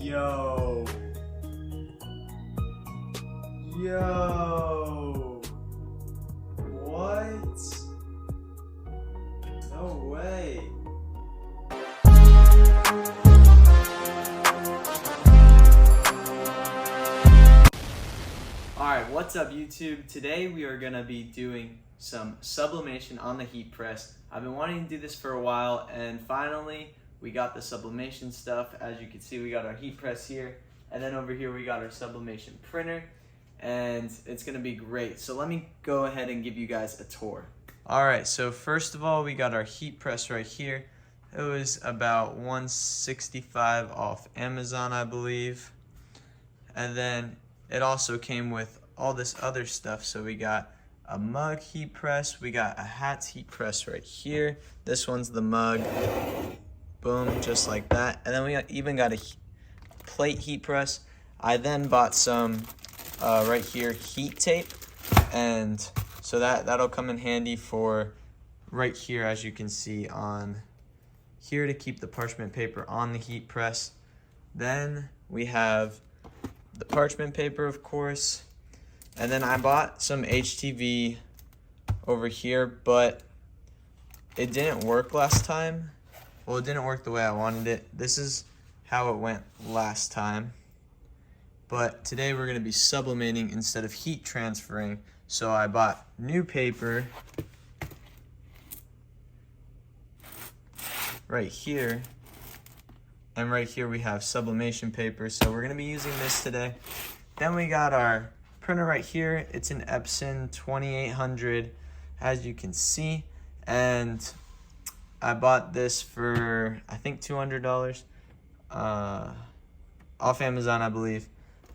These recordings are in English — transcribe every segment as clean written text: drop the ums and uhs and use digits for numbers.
Yo. Yo. What? No way. Alright, what's up YouTube? Today we are going to be doing some sublimation on the heat press. I've been wanting to do this for a while, and finally we got the sublimation stuff. As you can see, we got our heat press here, and then over here we got our sublimation printer, and it's going to be great. So let me go ahead and give you guys a tour. Alright, so first of all, we got our heat press right here. It was about $165 off Amazon, I believe. And then it also came with all this other stuff. So we got a mug heat press, we got a hat's heat press right here. This one's the mug. Boom, just like that. And then we even got a plate heat press. I then bought some right here heat tape, and so that'll come in handy for right here, as you can see on here, to keep the parchment paper on the heat press. Then we have the parchment paper, of course, and then I bought some HTV over here, but it didn't work last time. Well, it didn't work the way I wanted it. This is how it went last time, but today we're going to be sublimating instead of heat transferring. So I bought new paper right here, and right here we have sublimation paper, so we're going to be using this today. Then we got our printer right here. It's an Epson 2800, as you can see, and I bought this for I think $200 off Amazon, I believe.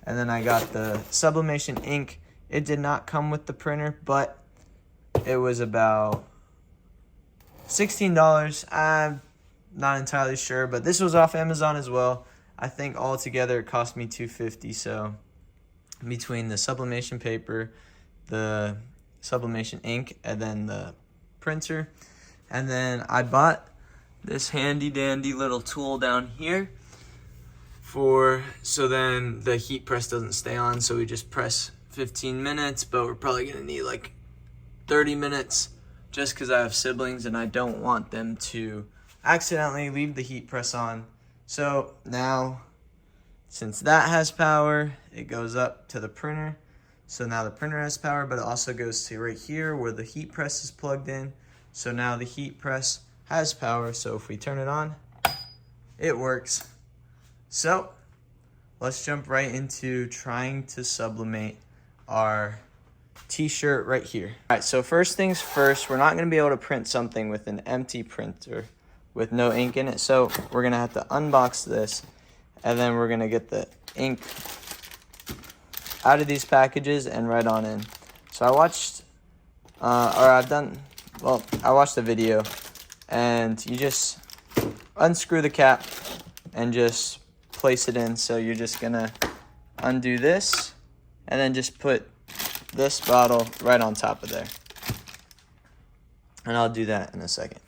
And then I got the sublimation ink. It did not come with the printer, but it was about $16. I'm not entirely sure, but this was off Amazon as well. I think altogether it cost me $250. So between the sublimation paper, the sublimation ink, and then the printer, and then I bought this handy dandy little tool down here so then the heat press doesn't stay on. So we just press 15 minutes, but we're probably gonna need like 30 minutes just because I have siblings and I don't want them to accidentally leave the heat press on. So now, since that has power, it goes up to the printer. So now the printer has power, but it also goes to right here where the heat press is plugged in. So now the heat press has power. So if we turn it on, it works. So let's jump right into trying to sublimate our t-shirt right here. All right, so first things first, we're not gonna be able to print something with an empty printer with no ink in it. So we're gonna have to unbox this, and then we're gonna get the ink out of these packages and write on in. So I watched, I watched the video, and you just unscrew the cap and just place it in. So you're just gonna undo this and then just put this bottle right on top of there. And I'll do that in a second.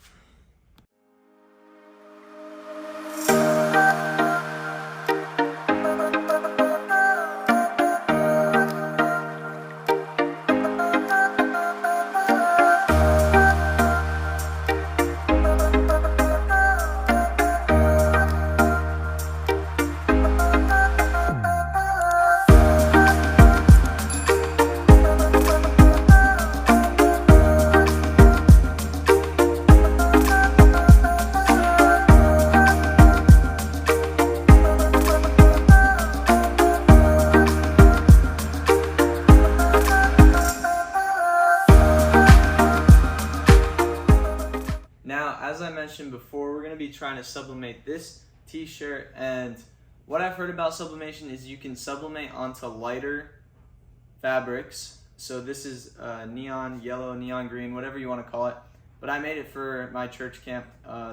As I mentioned before, we're going to be trying to sublimate this t-shirt, and what I've heard about sublimation is you can sublimate onto lighter fabrics. So this is neon yellow, neon green, whatever you want to call it, but I made it for my church camp.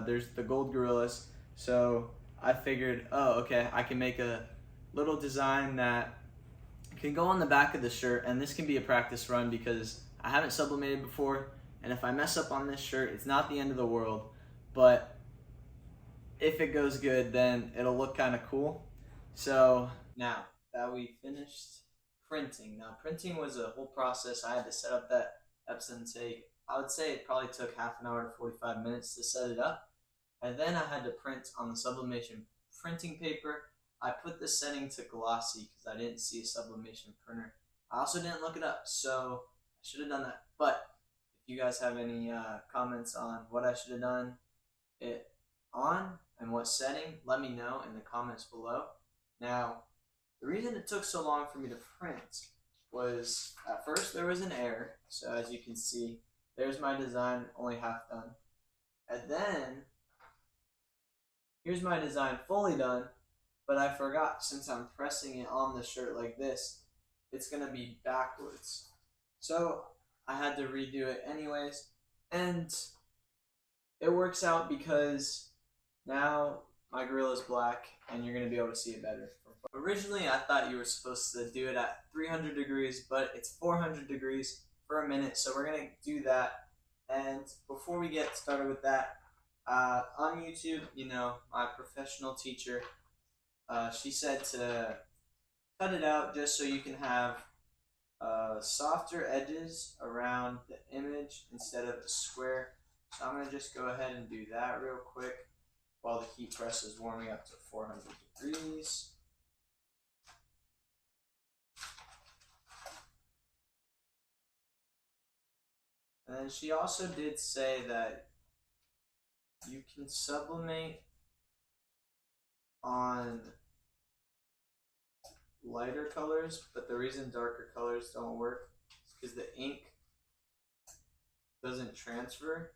There's the gold gorillas, so I figured, oh okay, I can make a little design that can go on the back of the shirt, and this can be a practice run because I haven't sublimated before. And if I mess up on this shirt, it's not the end of the world, but if it goes good, then it'll look kind of cool. So now that we finished printing, now printing was a whole process. I had to set up that Epson take. I would say it probably took half an hour to 45 minutes to set it up. And then I had to print on the sublimation printing paper. I put the setting to glossy because I didn't see a sublimation printer. I also didn't look it up, so I should have done that. But if you guys have any comments on what I should have done it on and what setting, let me know in the comments below. Now, the reason it took so long for me to print was at first there was an error. So as you can see, there's my design only half done. And then here's my design fully done, but I forgot since I'm pressing it on the shirt like this, it's gonna be backwards. So I had to redo it anyways, and it works out because now my grill is black and you're gonna be able to see it better. Originally, I thought you were supposed to do it at 300 degrees, but it's 400 degrees for a minute, so we're gonna do that. And before we get started with that, on YouTube, you know, my professional teacher, she said to cut it out just so you can have softer edges around the image instead of a square. So I'm gonna just go ahead and do that real quick while the heat press is warming up to 400 degrees. And then she also did say that you can sublimate on lighter colors, but the reason darker colors don't work is because the ink doesn't transfer,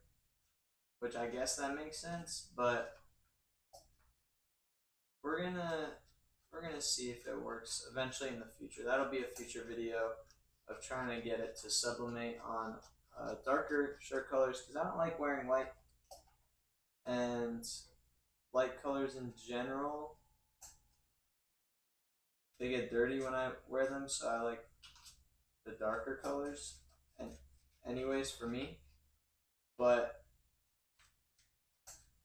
which I guess that makes sense, but we're gonna see if it works eventually in the future. That'll be a future video of trying to get it to sublimate on darker shirt colors, because I don't like wearing white, and light colors in general, they get dirty when I wear them, so I like the darker colors, and anyways for me. But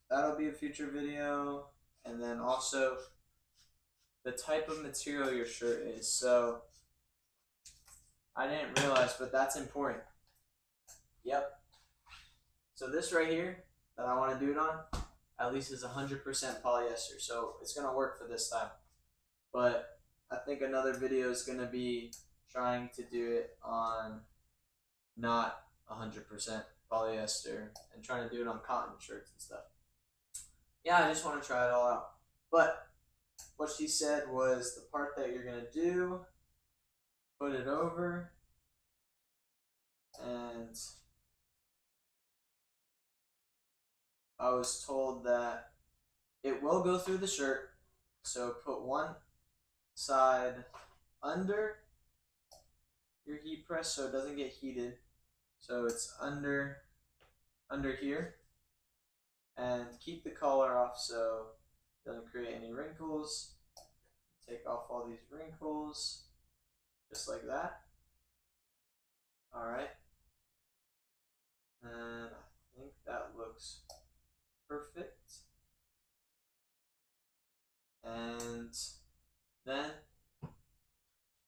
that'll be a future video. And then also the type of material your shirt is. So I didn't realize, but that's important. Yep. So this right here that I want to do it on, at least is 100% polyester. So it's going to work for this time. But I think another video is going to be trying to do it on not 100% polyester and trying to do it on cotton shirts and stuff. Yeah, I just want to try it all out. But what she said was the part that you're going to do, put it over, and I was told that it will go through the shirt, so put one side under your heat press so it doesn't get heated. So it's under here, and keep the collar off so it doesn't create any wrinkles. Take off all these wrinkles, just like that. Alright, and I think that looks perfect. And then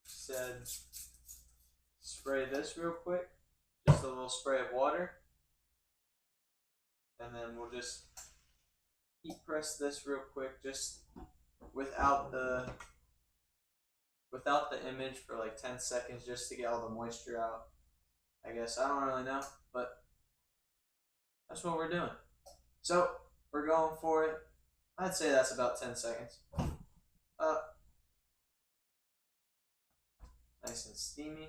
said spray this real quick, just a little spray of water, and then we'll just heat press this real quick, just without the image for like 10 seconds, just to get all the moisture out. I guess I don't really know, but that's what we're doing. So we're going for it. I'd say that's about 10 seconds. Nice and steamy.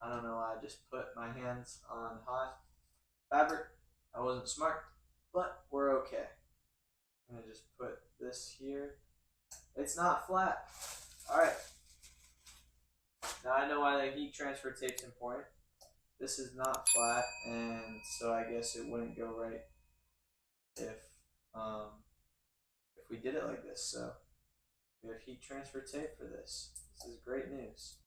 I don't know why I just put my hands on hot fabric. I wasn't smart, but we're okay. I'm gonna just put this here. It's not flat. All right. Now I know why the heat transfer tape's important. This is not flat, and so I guess it wouldn't go right if we did it like this. So we have heat transfer tape for this. This is great news.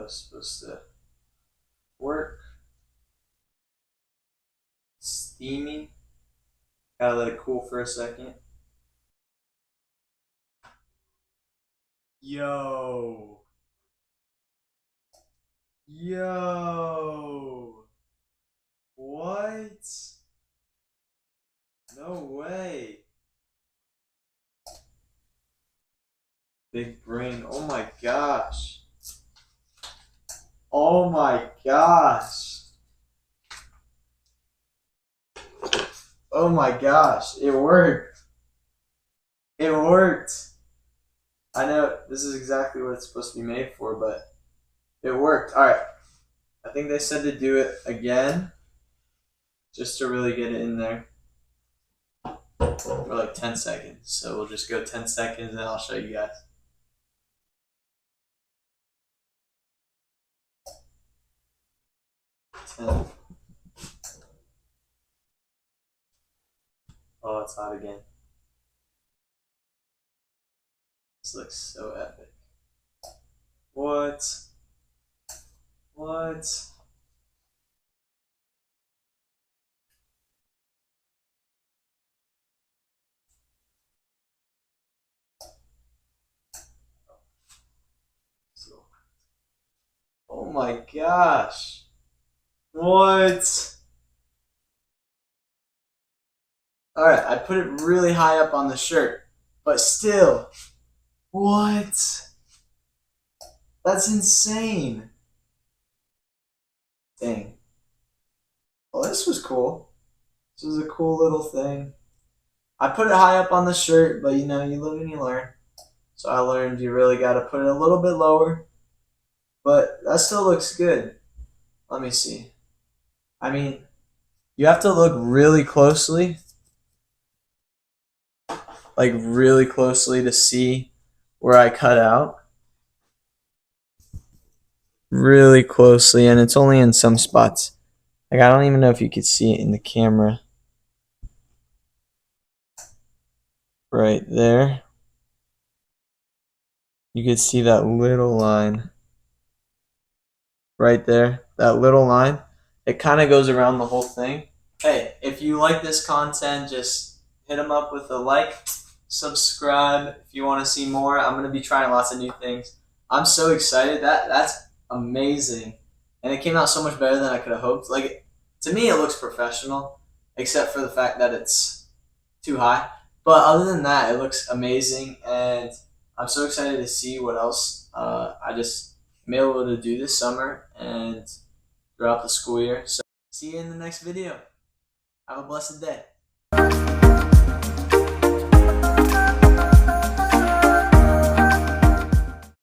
it's supposed to work. Steaming. Gotta let it cool for a second. Yo. Yo. What? No way. Big brain. Oh my gosh. Oh my gosh. Oh my gosh. It worked. It worked. I know this is exactly what it's supposed to be made for, but it worked. Alright. I think they said to do it again just to really get it in there for like 10 seconds. So we'll just go 10 seconds and I'll show you guys. Oh, it's hot again. This looks so epic. What? What? Oh my gosh. What? Alright, I put it really high up on the shirt, but still. What? That's insane. Dang. Well, this was cool. This was a cool little thing. I put it high up on the shirt, but you know, you live and you learn. So I learned you really got to put it a little bit lower. But that still looks good. Let me see. I mean, you have to look really closely, like really closely to see where I cut out. Really closely, and it's only in some spots. Like, I don't even know if you could see it in the camera. Right there. You could see that little line. Right there. That little line. It kind of goes around the whole thing. Hey, if you like this content, just hit them up with a like, subscribe if you want to see more. I'm going to be trying lots of new things. I'm so excited. That's amazing. And it came out so much better than I could have hoped. Like, to me, it looks professional, except for the fact that it's too high. But other than that, it looks amazing. And I'm so excited to see what else I just am able to do this summer and throughout the school year. So see you in the next video. Have a blessed day.